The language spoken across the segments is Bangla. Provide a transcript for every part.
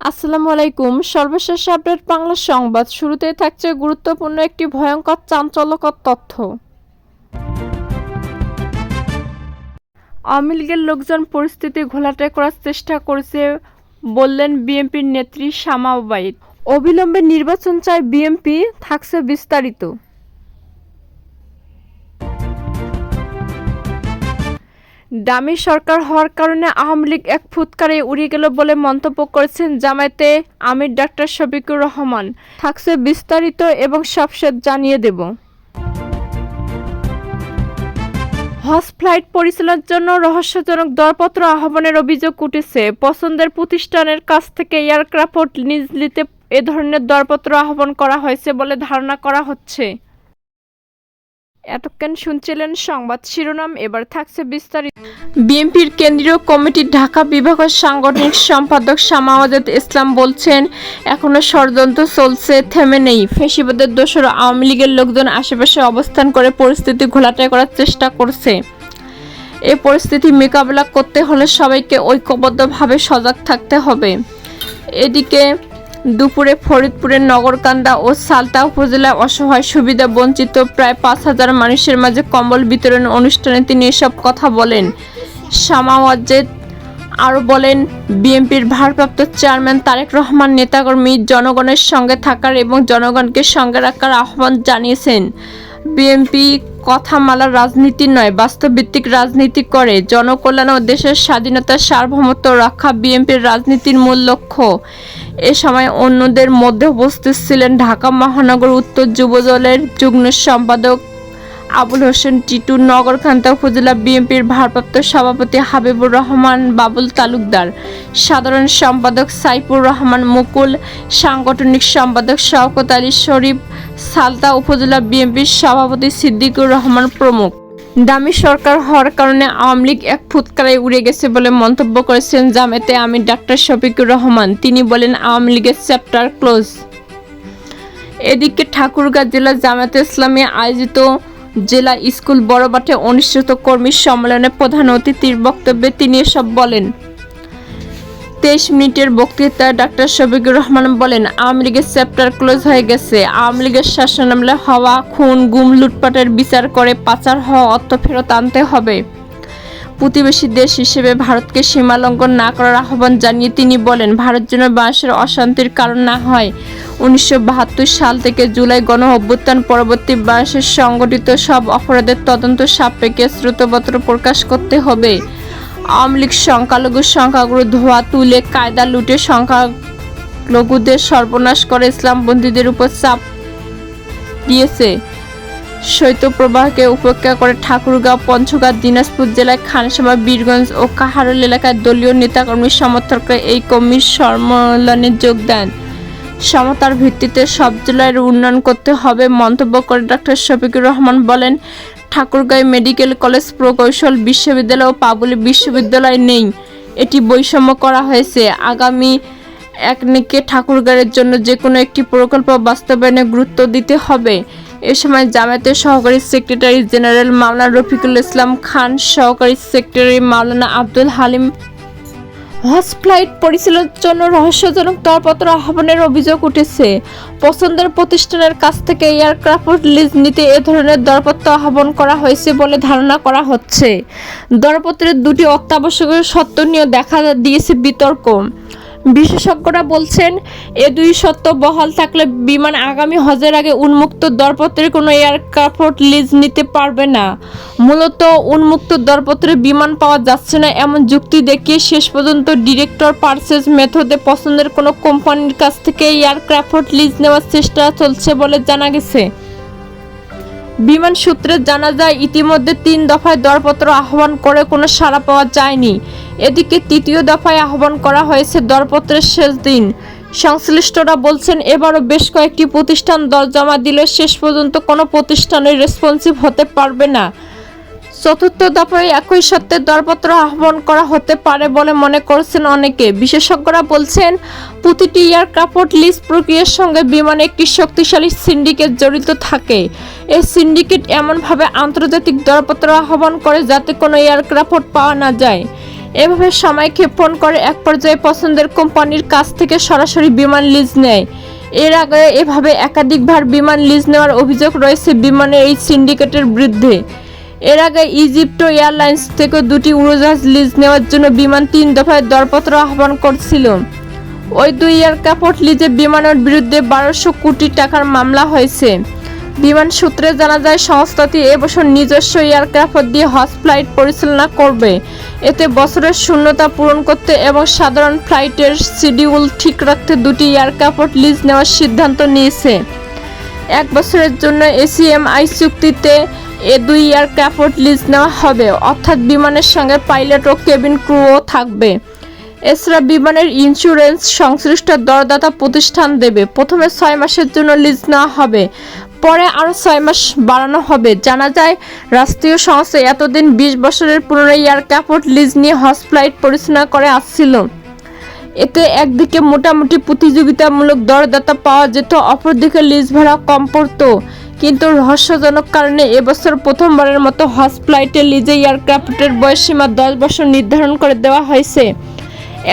আসসালামু আলাইকুম। সর্বশেষ আপডেট বাংলা সংবাদ। শুরুতেই থাকছে গুরুত্বপূর্ণ একটি ভয়ঙ্কর চাঞ্চল্যকর তথ্য। আওয়ামী লীগের লোকজন পরিস্থিতি ঘোলাটে করার চেষ্টা করছে বললেন বিএনপির নেত্রী শামা ওবাইদ। অবিলম্বে নির্বাচন চায় বিএনপি, থাকছে বিস্তারিত। দামি সরকার হওয়ার কারণে আওয়ামী লীগ এক ফুৎকারে উড়ে গেল বলে মন্তব্য করেছেন জামায়াতে আমির ডাক্তার শফিকুর রহমান। থাকছে বিস্তারিত এবং সবশেষ জানিয়ে দেব। হজ ফ্লাইট পরিচালনার জন্য রহস্যজনক দরপত্র আহ্বানের অভিযোগ উঠেছে। পছন্দের প্রতিষ্ঠানের কাছ থেকে এয়ারক্রাফট লিজ নিতে এ ধরনের দরপত্র আহ্বান করা হয়েছে বলে ধারণা করা হচ্ছে। এতক্ষণ শুনছিলেন সংবাদ শিরোনাম, এবার থাকছে বিস্তারিত। বিএনপির কেন্দ্রীয় কমিটির ঢাকা বিভাগের সাংগঠনিক সম্পাদক শামা ওবায়দ ইসলাম বলছেন, এখনো ষড়যন্ত্র চলছে, থেমে নেই। ফ্যাসিবাদের দোসর আওয়ামী লীগের লোকজন আশেপাশে অবস্থান করে পরিস্থিতি ঘোলাটে করার চেষ্টা করছে। এই পরিস্থিতি মোকাবেলা করতে হলে সবাইকে ঐক্যবদ্ধভাবে সজাগ থাকতে হবে। এদিকে দুপুরে ফরিদপুরের নগরকান্দা ও সালতা উপজেলায় অসহায় সুবিধা বঞ্চিত প্রায় 5,000 মানুষের মাঝে কম্বল বিতরণ অনুষ্ঠানে তিনি এসব কথা বলেন। শামা ওবায়দ আরও বলেন, বিএনপির ভারপ্রাপ্ত চেয়ারম্যান তারেক রহমান নেতাকর্মী জনগণের সঙ্গে থাকার এবং জনগণকে সঙ্গে রাখার আহ্বান জানিয়েছেন। বিএনপি কথামালার রাজনীতি নয়, বাস্তবভিত্তিক রাজনীতি করে। জনকল্যাণ ও দেশের স্বাধীনতার সার্বভৌমত্ব রক্ষা বিএনপির রাজনীতির মূল লক্ষ্য। এ সময় অন্যদের মধ্যে উপস্থিত ছিলেন ঢাকা মহানগর উত্তর যুবদলের যুগ্ম সম্পাদক আবুল হোসেন টিটু, নগরকান্দা উপজেলা বিএনপির ভারপ্রাপ্ত সভাপতি হাবিবুর রহমান বাবুল তালুকদার, সাধারণ সম্পাদক সাইফুর রহমান মুকুল, সাংগঠনিক সম্পাদক শওকত আলী শরীফ, সালতা উপজেলা বিএনপির সভাপতি সিদ্দিকুর রহমান প্রমুখ। দামি সরকার হওয়ার কারণে আওয়ামী লীগ এক ফুৎকারে উড়ে গেছে বলে মন্তব্য করেছেন জামায়াতে আমির ডাক্তার শফিকুর রহমান। তিনি বলেন, আওয়ামী লীগের চ্যাপ্টার ক্লোজ। এদিকে ঠাকুরগাঁও জেলা জামায়াতে ইসলামী আয়োজিত জেলা স্কুল বড়মাঠে অনুষ্ঠিত কর্মী সম্মেলনে প্রধান অতিথির বক্তব্যে তিনি এসব বলেন। 23 মিনিটের বক্তৃতায় ডাক্তার শফিকুর রহমান বলেন, আওয়ামী লীগের চ্যাপ্টার ক্লোজ হয়ে গেছে। আওয়ামী লীগের শাসনামলে হওয়া খুন, গুম, লুটপাটের বিচার করে পাচার হওয়া অর্থ ফেরত আনতে হবে। প্রতিবেশী দেশ হিসেবে ভারতকে সীমা লঙ্ঘন না করার আহ্বান জানিয়ে তিনি বলেন, ভারত যেন বাংলাদেশের অশান্তির কারণ না হয়। 1972 সাল থেকে জুলাই গণ অভ্যুত্থান পরবর্তী বাংলাদেশের সংগঠিত সব অপরাধের তদন্ত সাপেক্ষে শ্বেতপত্র প্রকাশ করতে হবে। আওয়ামী লীগ সংখ্যাগুরু ধোয়া তুলে কায়দা লুটে সংখ্যালঘুদের সর্বনাশ করে ইসলামপন্থীদের উপর চাপ দিয়েছে। শৈত্যপ্রবাহকে উপেক্ষা করে ঠাকুরগাঁও, পঞ্চগড়, দিনাজপুর জেলায় খানসামা, বীরগঞ্জ ও কাহারোল এলাকায় দলীয় নেতাকর্মী সমর্থকরা এই কর্মী সম্মেলনে যোগ দেন। সমতার ভিত্তিতে সব জেলার উন্নয়ন করতে হবে মন্তব্য করে ডাক্তার শফিকুর রহমান বলেন, ঠাকুরগাঁও মেডিকেল কলেজ, প্রকৌশল বিশ্ববিদ্যালয় ও পাবলিক বিশ্ববিদ্যালয় নেই, এটি বৈষম্য করা হয়েছে। আগামী একনিকে ঠাকুরগাঁওয়ের জন্য যে কোনো একটি প্রকল্প বাস্তবায়নে গুরুত্ব দিতে হবে। এ সময় জামায়াতের সহকারী সেক্রেটারি জেনারেল মাওলানা রফিকুল ইসলাম খান, সহকারী সেক্রেটারি মাওলানা আব্দুল হালিম হজ ফ্লাইট পরিচালনার জন্য রহস্যজনক দরপত্র আহ্বানের অভিযোগ উঠেছে। পছন্দের প্রতিষ্ঠানের কাছ থেকে এয়ারক্রাফট লিজ নিতে এ ধরনের দরপত্র আহ্বান করা হয়েছে বলে ধারণা করা হচ্ছে। দরপত্রের দুটি অত্যাবশ্যকীয় শর্ত নিয়ে দেখা দিয়েছে বিতর্ক। বিশেষজ্ঞরা বলছেন, এ দুই শর্ত বহাল থাকলে বিমান আগামী হজের আগে উন্মুক্ত দরপত্রে কোনো এয়ারক্রাফট লিজ নিতে পারবে না। মূলত উন্মুক্ত দরপত্রে বিমান পাওয়া যাচ্ছে না এমন যুক্তি দেখিয়ে শেষ পর্যন্ত ডিরেক্টর পারচেজ মেথডে পছন্দের কোনো কোম্পানির কাছ থেকে এয়ারক্রাফট লিজ নেওয়ার চেষ্টা চলছে বলে জানা গেছে। বিমান সূত্রে জানা যায়, ইতিমধ্যে 3 দফায় দরপত্র আহ্বান করে কোনো সাড়া পাওয়া যায়নি। এদিকে 3য় দফায় আহ্বান করা হয়েছে দরপত্রের শেষ দিন। সংশ্লিষ্টরা বলছেন, এবারও বেশ কয়েকটি প্রতিষ্ঠান দর জমা দিলে শেষ পর্যন্ত কোনো প্রতিষ্ঠানের রেসপন্সিভ হতে পারবে না। 4র্থ দফায় একই সত্ত্বে দরপত্র আহ্বান করা হতে পারে বলে মনে করছেন অনেকে। বিশেষজ্ঞরা বলছেন, প্রতিটি এয়ারক্রাফট লিজ প্রক্রিয়ার সঙ্গে বিমানে একটি শক্তিশালী সিন্ডিকেট জড়িত থাকে। এই সিন্ডিকেট এমনভাবে আন্তর্জাতিক দরপত্র আহ্বান করে যাতে কোনো এয়ারক্রাফট পাওয়া না যায়। এভাবে সময় ক্ষেপণ করে এক পর্যায়ে পছন্দের কোম্পানির কাছ থেকে সরাসরি বিমান লিজ নেয়। এর আগে এভাবে একাধিকবার বিমান লিজ নেওয়ার অভিযোগ রয়েছে বিমানের এই সিন্ডিকেটের বিরুদ্ধে। এর আগে ইজিপ্ট এয়ারলাইন্স থেকে 2টি উড়োজাহাজ লিজ নেওয়ার জন্য বিমান 3 দফায় দরপত্র আহ্বান করছিল। ওই 2 এয়ারক্রাফট লিজে বিমানের বিরুদ্ধে 1200 কোটি টাকার মামলা হয়েছে। বিমান সূত্রে জানা যায় সংস্থাটি এবছর নিজস্ব এয়ারক্রাফট দিয়ে হজ ফ্লাইট পরিচালনা করবে। এতে বছরের শূন্যতা পূরণ করতে এবং সাধারণ ফ্লাইটের শিডিউল ঠিক রাখতে 2টি এয়ারক্রাফট লিজ নেওয়ার সিদ্ধান্ত নিয়েছে। 1 বছরের জন্য এসিএমআই চুক্তিতে এ 2 এয়ারক্রাফট লিজ নেওয়া হবে, অর্থাৎ বিমানের সঙ্গে পাইলট ও কেবিন ক্রুও থাকবে। এছাড়া বিমানের ইন্স্যুরেন্স সংশ্লিষ্ট দরদাতা প্রতিষ্ঠান দেবে। প্রথমে 6 মাসের জন্য লিজ নেওয়া হবে, পরে আরও 6 মাস বাড়ানো হবে। জানা যায় রাষ্ট্রীয় সংস্থা এতদিন 20 বছরের পুরনো এয়ারক্রাফট লিজ নিয়ে হজ ফ্লাইট পরিচালনা করে আসছিল। এতে একদিকে মোটামুটি প্রতিযোগিতামূলক দরদাতা পাওয়া যেত, অপরদিকে লিজ ভাড়া কম পড়তো। কিন্তু রহস্যজনক কারণে এবছর প্রথমবারের মতো হজ ফ্লাইটে লিজে এয়ারক্রাফটের বয়সসীমা 10 বছর নির্ধারণ করে দেওয়া হয়েছে।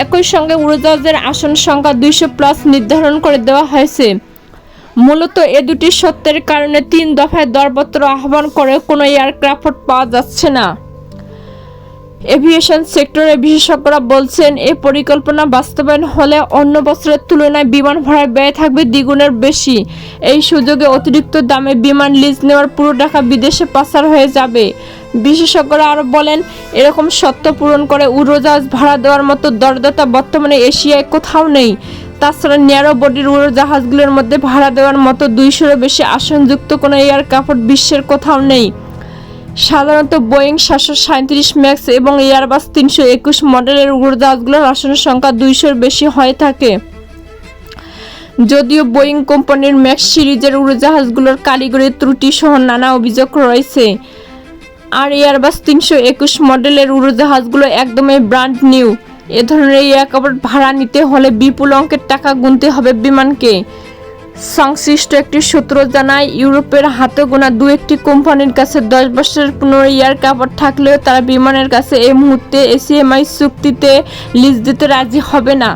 একই সঙ্গে উড়োজাহাজের আসন সংখ্যা 200+ নির্ধারণ করে দেওয়া হয়েছে। মূলত এ দুটি সত্যের কারণে 3 দফায় দরপত্র আহ্বান করে কোনো এয়ারক্রাফট পাওয়া যাচ্ছে না। এভিয়েশন সেক্টরের বিশেষজ্ঞরা বলছেন, এই পরিকল্পনা বাস্তবায়ন হলে অন্য বছরের তুলনায় বিমান ভাড়ার ব্যয় থাকবে দ্বিগুণের বেশি। এই সুযোগে অতিরিক্ত দামে বিমান লিজ নেওয়ার পুরো টাকা বিদেশে পাচার হয়ে যাবে। বিশেষজ্ঞরা আরও বলেন, এরকম শর্ত পূরণ করে উড়োজাহাজ ভাড়া দেওয়ার মতো দরদাতা বর্তমানে এশিয়ায় কোথাও নেই। তাছাড়া ন্যারো বডির উড়োজাহাজগুলোর মধ্যে ভাড়া দেওয়ার মতো 200-এরও বেশি আসনযুক্ত কোনো এয়ারক্রাফট বিশ্বের কোথাও নেই। সাধারণত বোয়িং 737 ম্যাক্স এবং এয়ারবাস 321 মডেলের উড়োজাহাজগুলোর আসন সংখ্যা 200-এর বেশি হয়ে থাকে। যদিও বোয়িং কোম্পানির ম্যাক্স সিরিজের উড়োজাহাজগুলোর কারিগরি ত্রুটি সহ নানা অভিযোগ রয়েছে, আর এয়ারবাস 321 মডেলের উড়োজাহাজগুলো একদমই ব্র্যান্ড নিউ। এ ধরনের এয়ারক্রাফট ভাড়া নিতে হলে বিপুল অঙ্কের টাকা গুনতে হবে বিমানকে। সংশ্লিষ্ট একটি সূত্র জানায়, ইউরোপের হাতে গোনা 2-1টি কোম্পানির কাছে 10 বছরের পুনরায় এয়ারক্রাফট থাকলেও তারা বিমানের কাছে এই মুহূর্তে এসিএমআই চুক্তিতে লিজ দিতে রাজি হবে না।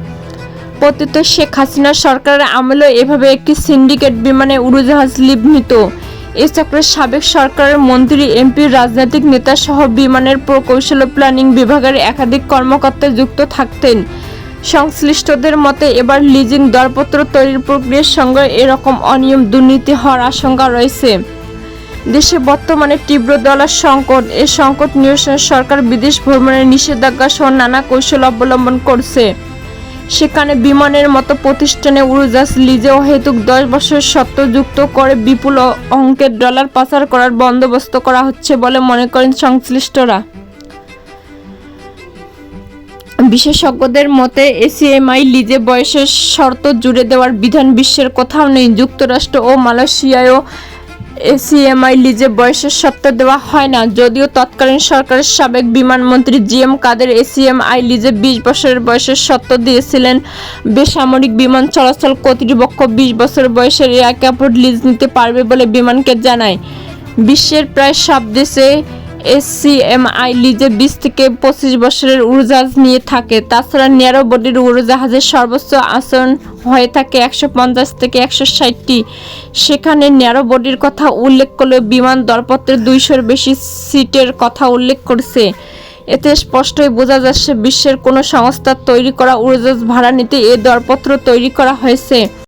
পতিত শেখ হাসিনা সরকারের আমলেও এভাবে একটি সিন্ডিকেট বিমানে উড়োজাহাজ লিজ নিত। এ চক্রের সাবেক সরকারের মন্ত্রী, এমপি, রাজনৈতিক নেতা সহ বিমানের প্রকৌশল প্ল্যানিং বিভাগের একাধিক কর্মকর্তা যুক্ত থাকতেন। সংশ্লিষ্টদের মতে এবার লিজিং দরপত্র তৈরির প্রক্রিয়ার সঙ্গে এরকম অনিয়ম দুর্নীতি হওয়ার আশঙ্কা রয়েছে। দেশে বর্তমানে তীব্র ডলার সংকট। এ সংকট নিরসনে সরকার বিদেশ ভ্রমণের নিষেধাজ্ঞা সহ নানা কৌশল অবলম্বন করছে। সেখানে বিমানের মতো প্রতিষ্ঠানে উড়োজাহাজ লিজে অহেতুক 10 বছরের শর্ত যুক্ত করে বিপুল অঙ্কের ডলার পাচার করার বন্দোবস্ত করা হচ্ছে বলে মনে করেন সংশ্লিষ্টরা। বিশেষজ্ঞদের মতে এসিএমআই লিজে বয়সের শর্ত জুড়ে দেওয়ার বিধান বিশ্বের কোথাও নেই। যুক্তরাষ্ট্র ও মালয়েশিয়ায়ও এসিএমআই লিজে বয়সের শর্ত দেওয়া হয় না। যদিও তৎকালীন সরকারের সাবেক বিমানমন্ত্রী জিএম কাদের এসিএমআই লিজে 20 বছরের বয়সের শর্ত দিয়েছিলেন। বেসামরিক বিমান চলাচল কর্তৃপক্ষ 20 বছর বয়সের এয়ারক্রাফট লিজ নিতে পারবে বলে বিমানকে জানায়। বিশ্বের প্রায় সব দেশে এসিএমআই লিজে 20 থেকে 25 বছরের উড়োজাহাজ নিয়ে থাকে। তাছাড়া ন্যারো বডির উড়োজাহাজের সর্বোচ্চ আসন হয়ে থাকে 150 থেকে 160টি। সেখানে ন্যারো বডির কথা উল্লেখ করলেও বিমান দরপত্রে 200-এর বেশি সিটের কথা উল্লেখ করেছে। এতে স্পষ্টই বোঝা যাচ্ছে বিশ্বের কোনো সংস্থার তৈরি করা উড়োজাহাজ ভাড়া নিতে এ দরপত্র তৈরি করা হয়েছে।